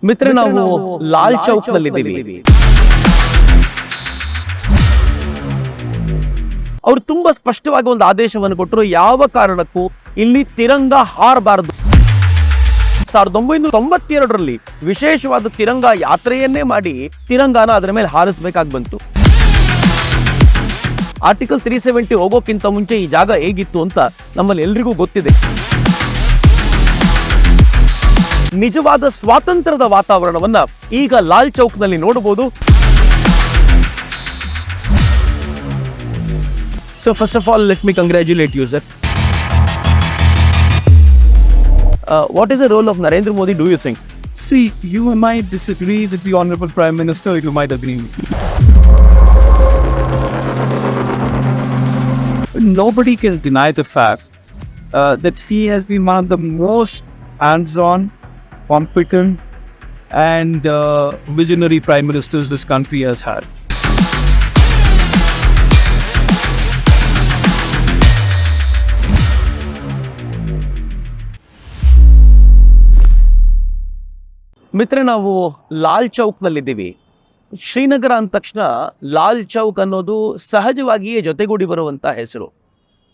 ಮಿತ್ರ, ನಾವು ಲಾಲ್ ಚೌಕ್ ನಲ್ಲಿದ್ದೀವಿ. ಅವರು ತುಂಬಾ ಸ್ಪಷ್ಟವಾಗಿ ಒಂದು ಆದೇಶವನ್ನು ಕೊಟ್ಟರು, ಯಾವ ಕಾರಣಕ್ಕೂ ಇಲ್ಲಿ ತಿರಂಗ ಹಾರಬಾರದು. 1992ರಲ್ಲಿ ವಿಶೇಷವಾದ ತಿರಂಗ ಯಾತ್ರೆಯನ್ನೇ ಮಾಡಿ ತಿರಂಗಾನ ಅದರ ಮೇಲೆ ಹಾರಿಸಬೇಕಾಗಿ ಬಂತು. ಆರ್ಟಿಕಲ್ 370 ಹೋಗೋಕ್ಕಿಂತ ಮುಂಚೆ ಈ ಜಾಗ ಹೇಗಿತ್ತು ಅಂತ ನಮ್ಮಲ್ಲಿ ಎಲ್ರಿಗೂ ಗೊತ್ತಿದೆ. ನಿಜವಾದ ಸ್ವಾತಂತ್ರ್ಯದ ವಾತಾವರಣವನ್ನ ಈಗ ಲಾಲ್ ಚೌಕ್ ನಲ್ಲಿ ನೋಡಬಹುದು. So first of all, let me congratulate you, sir. What is the role of Narendra Modi, do you think? See, you might disagree with the Honorable Prime Minister, you might agree with me. Nobody can deny the fact that he has been one of the most hands-on, competent and visionary Prime Ministers this country has had. ಮಿತ್ರ, ನಾವು ಲಾಲ್ ಚೌಕ್ ನಲ್ಲಿದ್ದೀವಿ. ಶ್ರೀನಗರ ಅಂದ ತಕ್ಷಣ ಲಾಲ್ ಚೌಕ್ ಅನ್ನೋದು ಸಹಜವಾಗಿಯೇ ಜೊತೆಗೂಡಿ ಬರುವಂತ ಹೆಸರು.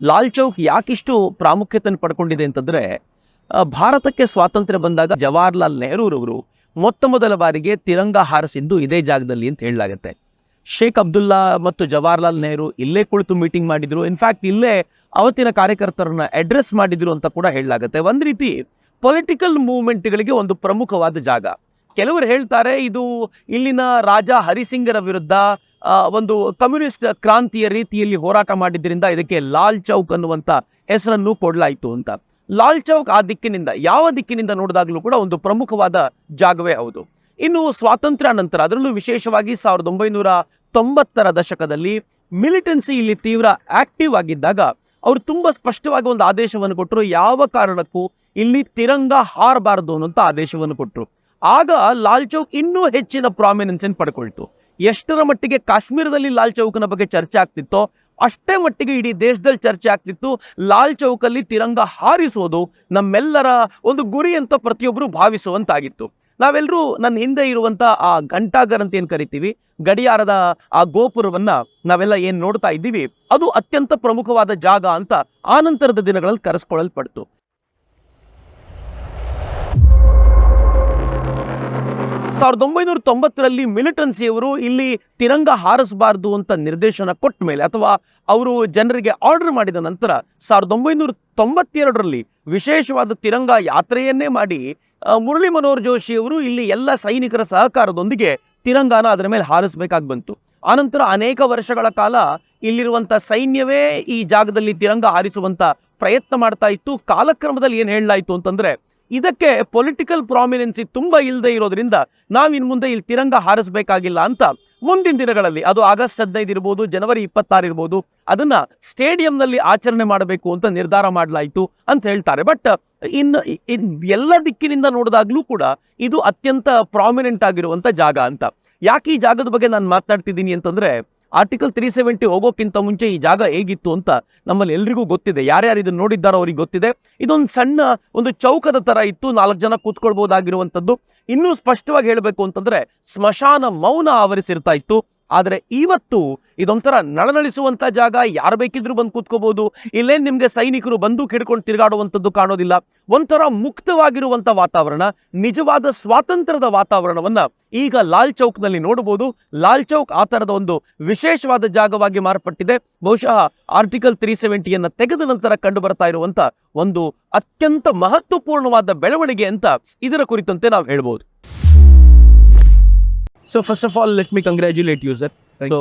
ಲಾಲ್ ಚೌಕ್ ಯಾಕಿಷ್ಟು ಪ್ರಾಮುಖ್ಯತೆಯನ್ನು ಪಡ್ಕೊಂಡಿದೆ ಅಂತಂದ್ರೆ, ಭಾರತಕ್ಕೆ ಸ್ವಾತಂತ್ರ್ಯ ಬಂದಾಗ ಜವಾಹರ್ಲಾಲ್ ನೆಹರೂರವರು ಮೊದಲ ಬಾರಿಗೆ ತಿರಂಗ ಹಾರಿಸಿದ್ದು ಇದೇ ಜಾಗದಲ್ಲಿ ಅಂತ ಹೇಳಲಾಗತ್ತೆ. ಶೇಖ್ ಅಬ್ದುಲ್ಲಾ ಮತ್ತು ಜವಾಹರ್ಲಾಲ್ ನೆಹರು ಇಲ್ಲೇ ಕುಳಿತು ಮೀಟಿಂಗ್ ಮಾಡಿದ್ರು. ಇನ್ಫ್ಯಾಕ್ಟ್ ಇಲ್ಲೇ ಅವತ್ತಿನ ಕಾರ್ಯಕರ್ತರನ್ನ ಅಡ್ರೆಸ್ ಮಾಡಿದ್ರು ಅಂತ ಕೂಡ ಹೇಳಲಾಗತ್ತೆ. ಒಂದ್ ರೀತಿ ಪೊಲಿಟಿಕಲ್ ಮೂವ್ಮೆಂಟ್ಗಳಿಗೆ ಒಂದು ಪ್ರಮುಖವಾದ ಜಾಗ. ಕೆಲವರು ಹೇಳ್ತಾರೆ ಇದು ಇಲ್ಲಿನ ರಾಜ ಹರಿಸಿಂಗರ ವಿರುದ್ಧ ಒಂದು ಕಮ್ಯುನಿಸ್ಟ್ ಕ್ರಾಂತಿಯ ರೀತಿಯಲ್ಲಿ ಹೋರಾಟ ಮಾಡಿದ್ರಿಂದ ಇದಕ್ಕೆ ಲಾಲ್ ಚೌಕ್ ಅನ್ನುವಂಥ ಹೆಸರನ್ನು ಕೊಡಲಾಯಿತು ಅಂತ. ಲಾಲ್ ಚೌಕ್ ಆ ದಿಕ್ಕಿನಿಂದ, ಯಾವ ದಿಕ್ಕಿನಿಂದ ನೋಡಿದಾಗಲೂ ಕೂಡ ಒಂದು ಪ್ರಮುಖವಾದ ಜಾಗವೇ ಹೌದು. ಇನ್ನು ಸ್ವಾತಂತ್ರ್ಯ ನಂತರ, ಅದರಲ್ಲೂ ವಿಶೇಷವಾಗಿ 1990ರ ದಶಕದಲ್ಲಿ ಮಿಲಿಟೆನ್ಸಿ ಇಲ್ಲಿ ತೀವ್ರ ಆಕ್ಟಿವ್ ಆಗಿದ್ದಾಗ ಅವರು ತುಂಬಾ ಸ್ಪಷ್ಟವಾಗಿ ಒಂದು ಆದೇಶವನ್ನು ಕೊಟ್ಟರು, ಯಾವ ಕಾರಣಕ್ಕೂ ಇಲ್ಲಿ ತಿರಂಗ ಹಾರಬಾರದು ಅನ್ನುವಂಥ ಆದೇಶವನ್ನು ಕೊಟ್ಟರು. ಆಗ ಲಾಲ್ ಚೌಕ್ ಇನ್ನೂ ಹೆಚ್ಚಿನ ಪ್ರಾಮಿನೆನ್ಸ್ ಅನ್ನು ಪಡ್ಕೊಳ್ತು. ಎಷ್ಟರ ಮಟ್ಟಿಗೆ ಕಾಶ್ಮೀರದಲ್ಲಿ ಲಾಲ್ ಚೌಕ್ನ ಬಗ್ಗೆ ಚರ್ಚೆ ಆಗ್ತಿತ್ತೋ ಅಷ್ಟೇ ಮಟ್ಟಿಗೆ ಇಡೀ ದೇಶದಲ್ಲಿ ಚರ್ಚೆ ಆಗ್ತಿತ್ತು. ಲಾಲ್ ಚೌಕಲ್ಲಿ ತಿರಂಗ ಹಾರಿಸೋದು ನಮ್ಮೆಲ್ಲರ ಒಂದು ಗುರಿ ಅಂತ ಪ್ರತಿಯೊಬ್ಬರು ಭಾವಿಸುವಂತಾಗಿತ್ತು. ನಾವೆಲ್ಲರೂ ನನ್ನ ಹಿಂದೆ ಇರುವಂತ ಆ ಘಂಟಾಘರ್ ಅಂತ ಏನ್ ಕರಿತೀವಿ, ಗಡಿಯಾರದ ಆ ಗೋಪುರವನ್ನ ನಾವೆಲ್ಲ ಏನ್ ನೋಡ್ತಾ ಇದ್ದೀವಿ, ಅದು ಅತ್ಯಂತ ಪ್ರಮುಖವಾದ ಜಾಗ ಅಂತ ಆನಂತರದ ದಿನಗಳಲ್ಲಿ ಕರೆಸ್ಕೊಳ್ಳಲ್ಪಡ್ತು. 1990ರಲ್ಲಿ ಮಿಲಿಟೆನ್ಸಿಯವರು ಇಲ್ಲಿ ತಿರಂಗ ಹಾರಿಸಬಾರದು ಅಂತ ನಿರ್ದೇಶನ ಕೊಟ್ಟ ಮೇಲೆ, ಅಥವಾ ಅವರು ಜನರಿಗೆ ಆರ್ಡರ್ ಮಾಡಿದ ನಂತರ 1992ರಲ್ಲಿ ವಿಶೇಷವಾದ ತಿರಂಗ ಯಾತ್ರೆಯನ್ನೇ ಮಾಡಿ ಮುರಳಿ ಮನೋಹರ್ ಜೋಶಿ ಅವರು ಇಲ್ಲಿ ಎಲ್ಲ ಸೈನಿಕರ ಸಹಕಾರದೊಂದಿಗೆ ತಿರಂಗಾನ ಅದರ ಮೇಲೆ ಹಾರಿಸಬೇಕಾಗಿ ಬಂತು. ಆನಂತರ ಅನೇಕ ವರ್ಷಗಳ ಕಾಲ ಇಲ್ಲಿರುವಂತ ಸೈನ್ಯವೇ ಈ ಜಾಗದಲ್ಲಿ ತಿರಂಗ ಹಾರಿಸುವಂತ ಪ್ರಯತ್ನ ಮಾಡ್ತಾ ಇತ್ತು. ಕಾಲಕ್ರಮದಲ್ಲಿ ಏನ್ ಹೇಳಲಾಯಿತು ಅಂತಂದ್ರೆ, ಇದಕ್ಕೆ ಪೊಲಿಟಿಕಲ್ ಪ್ರಾಮಿನೆನ್ಸಿ ತುಂಬಾ ಇಲ್ಲದೆ ಇರೋದ್ರಿಂದ ನಾವಿನ್ ಮುಂದೆ ಇಲ್ಲಿ ತಿರಂಗ ಹಾರಿಸಬೇಕಾಗಿಲ್ಲ ಅಂತ ಮುಂದಿನ ದಿನಗಳಲ್ಲಿ, ಅದು ಆಗಸ್ಟ್ 15 ಇರ್ಬೋದು, ಜನವರಿ 26 ಇರ್ಬೋದು, ಅದನ್ನ ಸ್ಟೇಡಿಯಂನಲ್ಲಿ ಆಚರಣೆ ಮಾಡಬೇಕು ಅಂತ ನಿರ್ಧಾರ ಮಾಡಲಾಯಿತು ಅಂತ ಹೇಳ್ತಾರೆ. ಬಟ್ ಇನ್ನು ಎಲ್ಲ ದಿಕ್ಕಿನಿಂದ ನೋಡಿದಾಗ್ಲೂ ಕೂಡ ಇದು ಅತ್ಯಂತ ಪ್ರಾಮಿನೆಂಟ್ ಆಗಿರುವಂತ ಜಾಗ ಅಂತ. ಯಾಕೆ ಈ ಜಾಗದ ಬಗ್ಗೆ ನಾನು ಮಾತನಾಡ್ತಿದ್ದೀನಿ ಅಂತಂದ್ರೆ, ಆರ್ಟಿಕಲ್ 370 ಹೋಗೋಕ್ಕಿಂತ ಮುಂಚೆ ಈ ಜಾಗ ಹೇಗಿತ್ತು ಅಂತ ನಮ್ಮಲ್ಲಿ ಎಲ್ರಿಗೂ ಗೊತ್ತಿದೆ. ಯಾರ್ಯಾರು ಇದನ್ನ ನೋಡಿದ್ದಾರೋ ಅವ್ರಿಗೆ ಗೊತ್ತಿದೆ. ಇದೊಂದು ಸಣ್ಣ ಒಂದು ಚೌಕದ ತರ ಇತ್ತು, 4 ಜನ ಕೂತ್ಕೊಳ್ಬಹುದಾಗಿರುವಂಥದ್ದು. ಇನ್ನೂ ಸ್ಪಷ್ಟವಾಗಿ ಹೇಳಬೇಕು ಅಂತಂದ್ರೆ ಸ್ಮಶಾನ ಮೌನ ಆವರಿಸಿರ್ತಾ ಇತ್ತು. ಆದ್ರೆ ಇವತ್ತು ಇದೊಂಥರ ನಳನಳಿಸುವಂತ ಜಾಗ, ಯಾರು ಬೇಕಿದ್ರು ಬಂದು ಕೂತ್ಕೋಬಹುದು. ಇಲ್ಲೇನ್ ನಿಮ್ಗೆ ಸೈನಿಕರು ಬಂದೂಕ್ ಹಿಡ್ಕೊಂಡು ತಿರುಗಾಡುವಂಥದ್ದು ಕಾಣೋದಿಲ್ಲ. ಒಂಥರ ಮುಕ್ತವಾಗಿರುವಂತ ವಾತಾವರಣ, ನಿಜವಾದ ಸ್ವಾತಂತ್ರ್ಯದ ವಾತಾವರಣವನ್ನ ಈಗ ಲಾಲ್ ಚೌಕ್ ನಲ್ಲಿ ನೋಡಬಹುದು. ಲಾಲ್ ಚೌಕ್ ಆ ತರದ ಒಂದು ವಿಶೇಷವಾದ ಜಾಗವಾಗಿ ಮಾರ್ಪಟ್ಟಿದೆ. ಬಹುಶಃ ಆರ್ಟಿಕಲ್ 370 ತೆಗೆದ ನಂತರ ಕಂಡು ಬರ್ತಾ ಇರುವಂತ ಒಂದು ಅತ್ಯಂತ ಮಹತ್ವಪೂರ್ಣವಾದ ಬೆಳವಣಿಗೆ ಅಂತ ಇದರ ಕುರಿತಂತೆ ನಾವು ಹೇಳ್ಬೋದು. So first of all, let me congratulate you, sir. So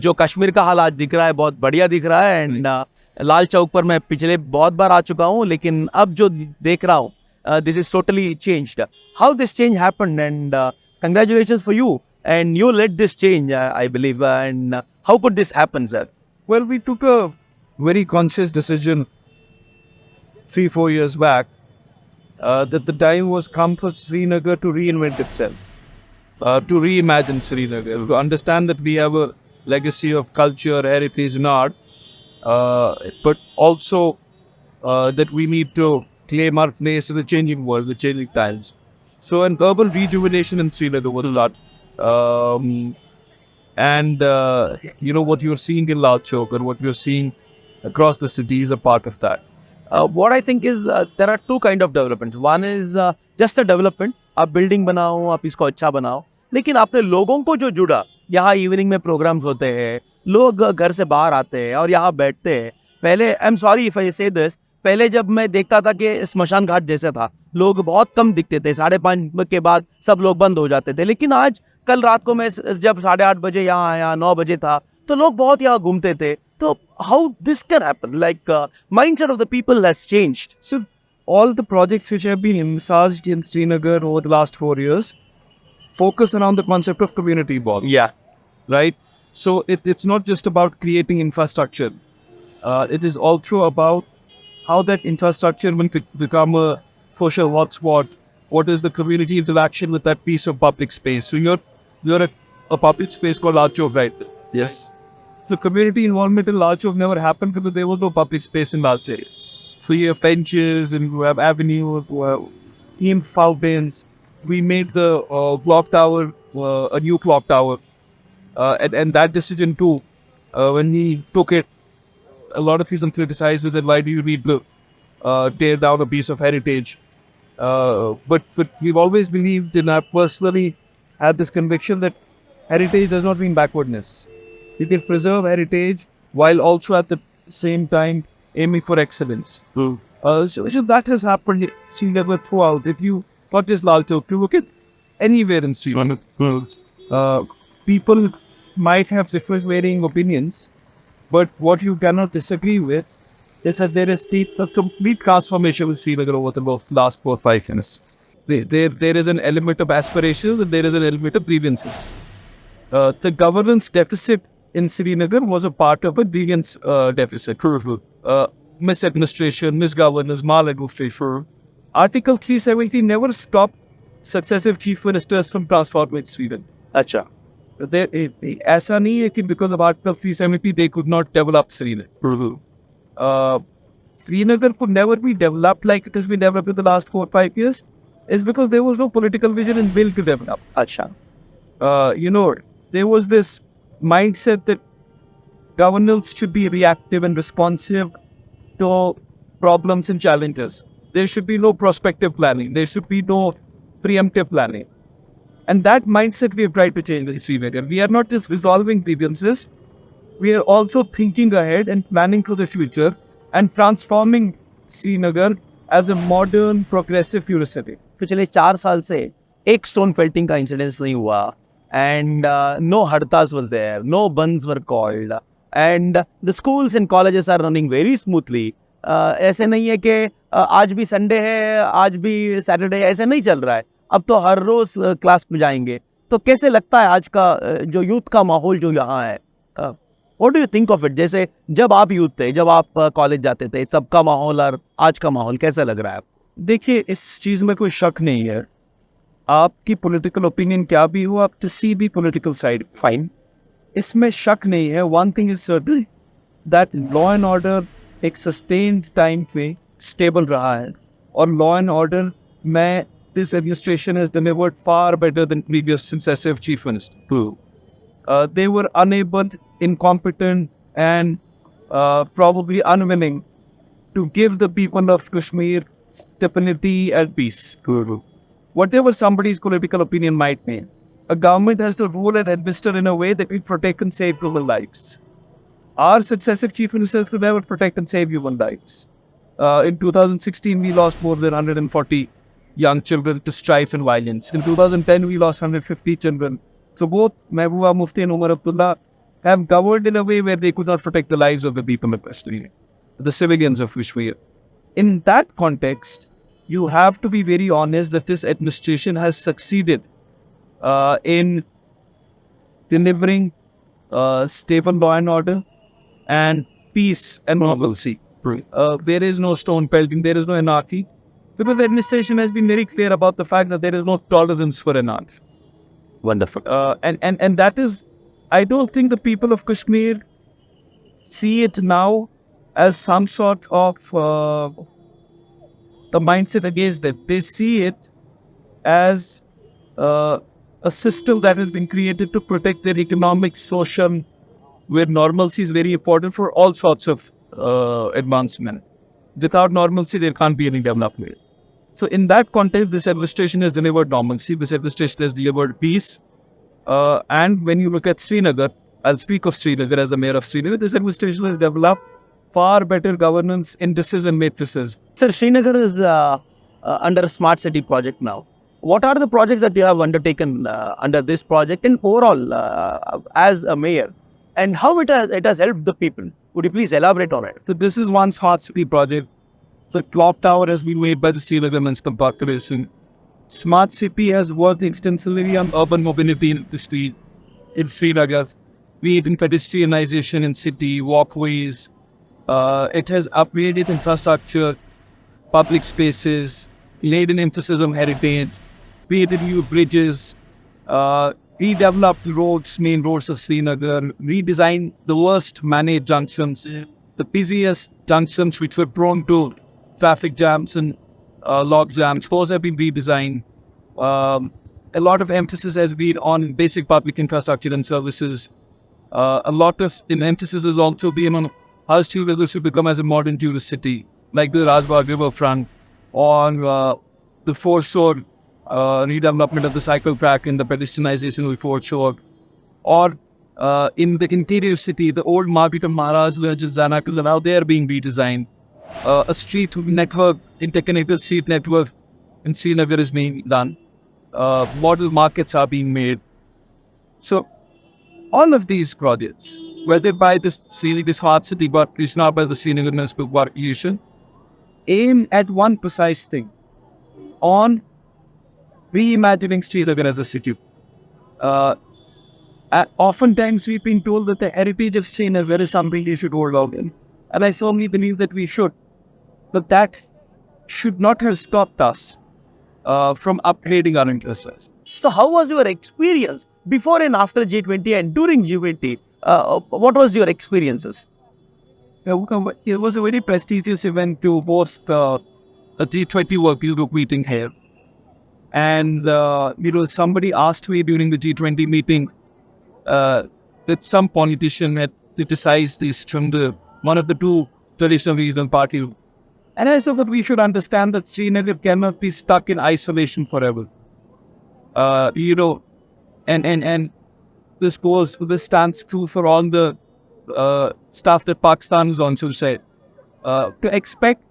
जो कश्मीर का हाल आज दिख रहा है बहुत बढ़िया दिख रहा है. एंड लाल चौक पर मैं पिछले बहुत बार आ चुका हूँ, लेकिन अब जो देख रहा हूँ, this is totally changed. How this change happened, and congratulations for you. And you led this change, I believe. And how could this happen, sir? Well, we took a very conscious decision 3-4 years back that the time was come for Srinagar to reinvent itself. To reimagine Srinagar, to understand that we have a legacy of culture, heritage and art, but also that we need to claim our place in the changing world, the changing times. So an urban rejuvenation in Srinagar was a lot. Um, and what you're seeing in Lal Chowk and what you're seeing across the city is a part of that. What I think is there are two kind of developments. One is just a development. आप building बनाओ, आप इसको अच्छा बनाओ, लेकिन आपने लोगों को जो जुड़ा, यहाँ इवनिंग में प्रोग्राम्स होते हैं, लोग घर से बाहर आते हैं और यहाँ बैठते हैं. पहले I am sorry if I से दिस, पहले जब मैं देखता था कि स्मशान घाट जैसा था, लोग बहुत कम दिखते थे, 5:30 के बाद सब लोग बंद हो जाते थे. लेकिन आज कल रात को मैं जब 8:30 बजे यहाँ आया, 9 बजे था, तो लोग बहुत यहाँ घूमते थे. तो how this can happen? Like mindset of the people has changed. So all the projects which have been envisaged in Srinagar over the last 4 years focus around the concept of community involvement. Yeah. Right? So it's not just about creating infrastructure. It is also about how that infrastructure will become a social hotspot. What is the community interaction with that piece of public space? So you're a public space called Lal Chowk, right? Yes. So community involvement in Lal Chowk never happened because there was no public space in Lal Chowk. So you have benches and you have avenues, themed fountains. We made the clock tower a new clock tower. And that decision too, when he took it, a lot of people criticized it that why do you need to tear down a piece of heritage? But we've always believed, and I personally had this conviction that heritage does not mean backwardness. You can preserve heritage while also at the same time aiming for excellence. So that has happened in Srinagar throughout. If you, not just Lal Chowk, you look at anywhere in Srinagar, people might have different varying opinions, but what you cannot disagree with is that there is a complete transformation with Srinagar over the last 4 or 5 years. There is an element of aspiration and there is an element of grievances. The governance deficit in Srinagar was a part of a grievance deficit. Misadministration, misgovernance, maladministration. Article 370 never stopped successive chief ministers from transforming Sweden. अच्छा. ऐसा नहीं है कि because of Article 370 they could not develop Srinagar. Srinagar could never be developed like it has been developed in the last 4 or 5 years is because there was no political vision and will to develop. अच्छा. There was this mindset that governance should be reactive and responsive to problems and challenges. There should be no prospective planning. There should be no preemptive planning. And that mindset we have tried to change in Srinagar. We are not just resolving grievances. We are also thinking ahead and planning for the future and transforming Srinagar as a modern, progressive future city. पिछले 4 साल से एक stone felting का incidence नहीं हुआ and no हड़ताल्स were there, no बंद्स were called and the schools and colleges are running very smoothly. ऐसे नहीं है कि आज भी संडे है, आज भी सैटरडे, ऐसे नहीं चल रहा है. अब तो हर रोज क्लास में जाएंगे. तो कैसे लगता है आज का जो यूथ का माहौल जो यहाँ है? What do you think of it? जैसे जब आप यूथ थे, जब आप कॉलेज जाते थे, सबका माहौल और आज का माहौल कैसा लग रहा है? देखिए, इस चीज़ में कोई शक नहीं है. आपकी पॉलिटिकल ओपिनियन क्या भी हो, आप किसी भी पॉलिटिकल साइड, फाइन, इसमें शक नहीं है. One thing is certain that law and order एक सस्टेन्ड टाइम पे स्टेबल रहा है और लॉ एंड ऑर्डर में this administration has delivered far better than previous successive chief ministers. They were unable, incompetent, and probably unwilling to give the people of Kashmir stability and peace. Whatever somebody's political opinion might mean, a government has to rule and administer in a way that will protect and save human lives. Our successive chief ministers could never protect and save human lives. In 2016, we lost more than 140 young children to strife and violence. In 2010, we lost 150 children. So both Mehbooba Mufti and Umar Abdullah have governed in a way where they could not protect the lives of the people of Kashmir, the civilians of Kashmir. In that context, you have to be very honest that this administration has succeeded in delivering stable law and order and peace and normalcy. There is no stone pelting, there is no anarchy. Because the administration has been very clear about the fact that there is no tolerance for anarchy. Wonderful. And that is, I don't think the people of Kashmir see it now as some sort of the mindset against it. They see it as a system that has been created to protect their economic, social, where normalcy is very important for all sorts of advancement. Without normalcy, there can't be any development. So in that context, this administration has delivered normalcy, this administration has delivered peace. And when you look at Srinagar, I'll speak of Srinagar as the mayor of Srinagar, this administration has developed far better governance indices and matrices. Sir, Srinagar is under a smart city project now. What are the projects that you have undertaken under this project and overall as a mayor, and how it has helped the people? Would you please elaborate on it? So this is one smart city project. The clock tower has been made by the Srinagar Municipal Corporation. Smart city has worked extensively on urban mobility in the street in Srinagar, be it in pedestrianization in city, walkways. It has upgraded infrastructure, public spaces, laid an emphasis on heritage, created new bridges, redeveloped roads, main roads of Srinagar, redesigned the worst managed junctions, the busiest junctions which were prone to traffic jams and log jams. Those have been redesigned. A lot of emphasis has been on basic public infrastructure and services. A lot of emphasis has also been on how Srinagar should become as a modern tourist city, like the Rajbagh riverfront, on the foreshore redevelopment of the cycle track and the pedestrianization of the foreshore, or in the interior city, the old Market of Maharaj Village in Zanakal, now they are being redesigned. A street network, interconnected street network in Srinagar is being done. Model markets are being made. So all of these projects, whether by this smart city corporation or by the Srinagar Municipal Corporation, aim at one precise thing, on reimagining Srinagar as a city. Oftentimes we've been told that the heritage of Srinagar is something we should hold on in. And I firmly believe that we should. But that should not have stopped us from upgrading our infrastructure. So, how was your experience before and after G20 and during G20? What was your experiences? It was a very prestigious event to host a G20 working group meeting here. And, somebody asked me during the G20 meeting that some politician had criticized this from one of the two traditional regional parties. And I said that we should understand that Srinagar cannot be stuck in isolation forever. And this stands true for all the stuff that Pakistan has also said. To expect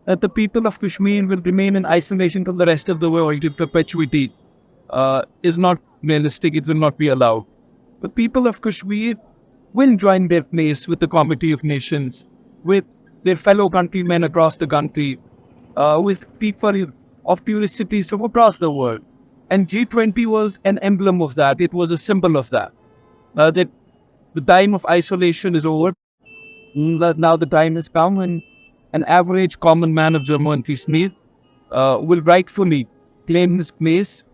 that the people of Kashmir will remain in isolation from the rest of the world in perpetuity is not realistic. It will not be allowed. The people of Kashmir will join their place with the Committee of Nations, with their fellow countrymen across the country, with people of tourist cities from across the world. And G20 was an emblem of that. It was a symbol of that. That the time of isolation is over. Now the time has come when an average common man of Jammu and Kashmir will rightfully claim his place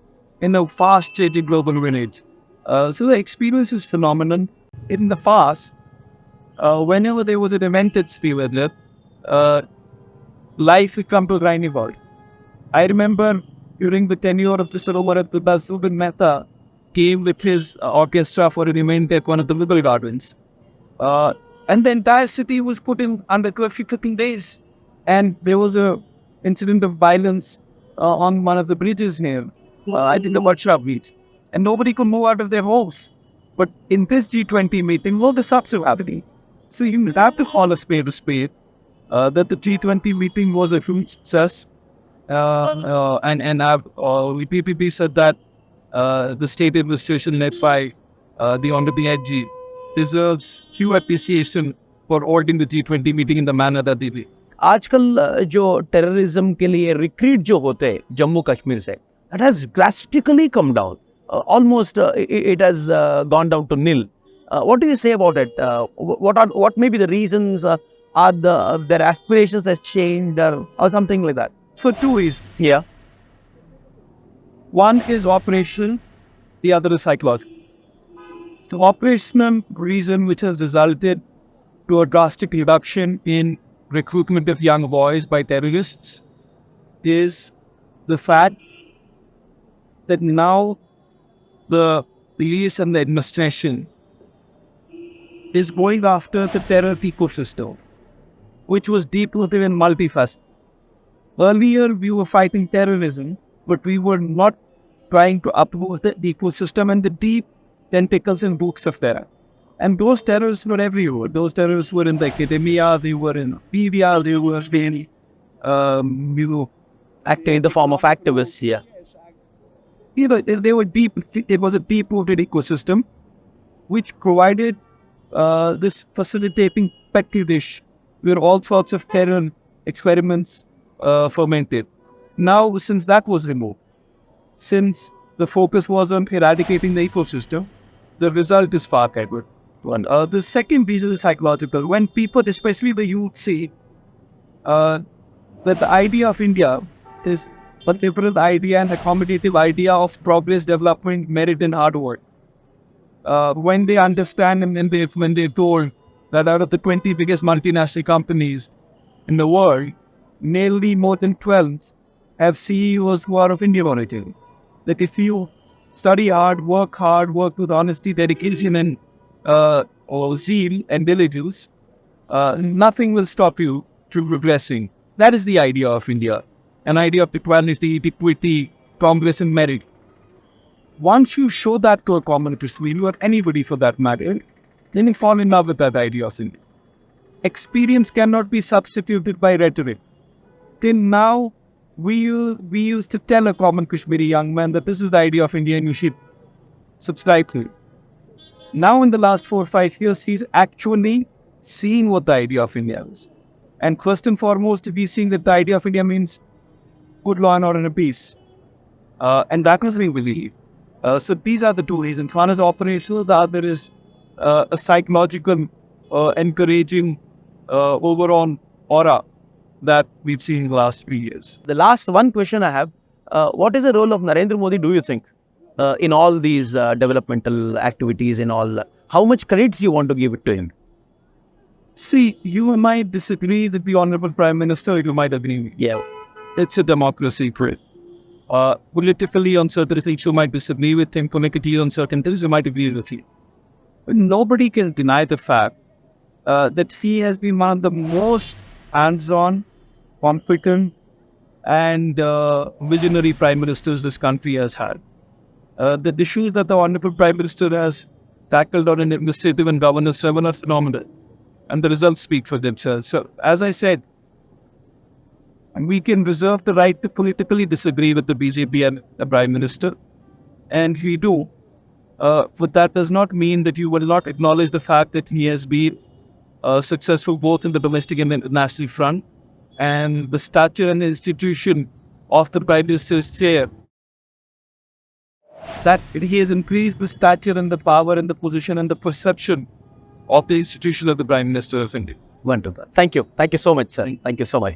in a fast-changing global village. So the experience is phenomenal. In the past, whenever there was an event at Srinagar, life would come to a grinding halt. I remember during the tenure of Mr. Umar Abdullah, Zubin Mehta came with his orchestra for an event at one of the Liberal Gardens. And the entire city was put in under 15 days. And there was a incident of violence on one of the bridges near, I think the Vachra Beach. And nobody could move out of their homes. But in this G20 meeting, all the such are happening. So you have to call a spade, that the G20 meeting was a huge success. And PPP said that the state administration led by the Honorable AG deserves due appreciation for holding the G20 meeting in the manner that they did. आजकल जो terrorism के लिए recruit जो होते हैं जम्मू कश्मीर से, that has drastically come down. Almost it has gone down to nil. What do you say about it? What may be the reasons? Are their aspirations has changed or something like that? For two reasons. Yeah. One is operational, the other is psychological. The operational reason which has resulted to a drastic reduction in recruitment of young boys by terrorists is the fact that now the police and the administration is going after the terror ecosystem, which was deep-rooted and multifaceted. Earlier, we were fighting terrorism, but we were not trying to uproot the ecosystem and the deep tentacles and roots of terror. And those terrorists were everywhere. Those terrorists were in the academia, they were in media, they were in, Acting in the form of activists here. they were deep. It was a deep-rooted ecosystem, which provided this facilitating petri dish where all sorts of terror experiments fermented. Now, since that was removed, since the focus was on eradicating the ecosystem, the result is far better. The second reason is psychological. When people, especially the youth, see that the idea of India is a liberal idea and accommodative idea of progress, development, merit, and hard work. When they understand and when they're told that out of the 20 biggest multinational companies in the world, nearly more than 12 have CEOs who are of Indian origin. That if you study hard, work with honesty, dedication, and or zeal and diligence, nothing will stop you from progressing. That is the idea of India. An idea of equality, equity, progress, and merit. Once you show that to a common Kashmiri or anybody for that matter, then you fall in love with that idea of India. Experience cannot be substituted by rhetoric. Till now, we used to tell a common Kashmiri young man that this is the idea of India and you should subscribe to it. Now, in the last 4 or 5 years, he's actually seeing what the idea of India is. And first and foremost, he's seeing that the idea of India means good law and order and peace. And that was we believe. So these are the two reasons. One is operational, the other is a psychological, encouraging overall aura that we've seen in the last 3 years. The last one question I have, what is the role of Narendra Modi, do you think, in all these developmental activities, in all? How much credits you want to give it to him? See, you might disagree with the Honorable Prime Minister, you might agree with me. Yeah. It's a democracy, Fred. Politically on certain things, you might disagree with him. Politically on certain things, you might agree with him. But nobody can deny the fact that he has been one of the most hands-on, competent, and visionary prime ministers this country has had. The issues that the Honorable Prime Minister has tackled on an administrative and governance level are phenomenal. And the results speak for themselves. So, as I said, we can reserve the right to politically disagree with the BJP and the Prime Minister. And we do. But that does not mean that you will not acknowledge the fact that he has been successful both in the domestic and international front. And the stature and institution of the Prime Minister's chair, that he has increased the stature and the power and the position and the perception of the institution of the Prime Minister of India. Wonderful. Thank you. Thank you so much, sir. Thank you so much.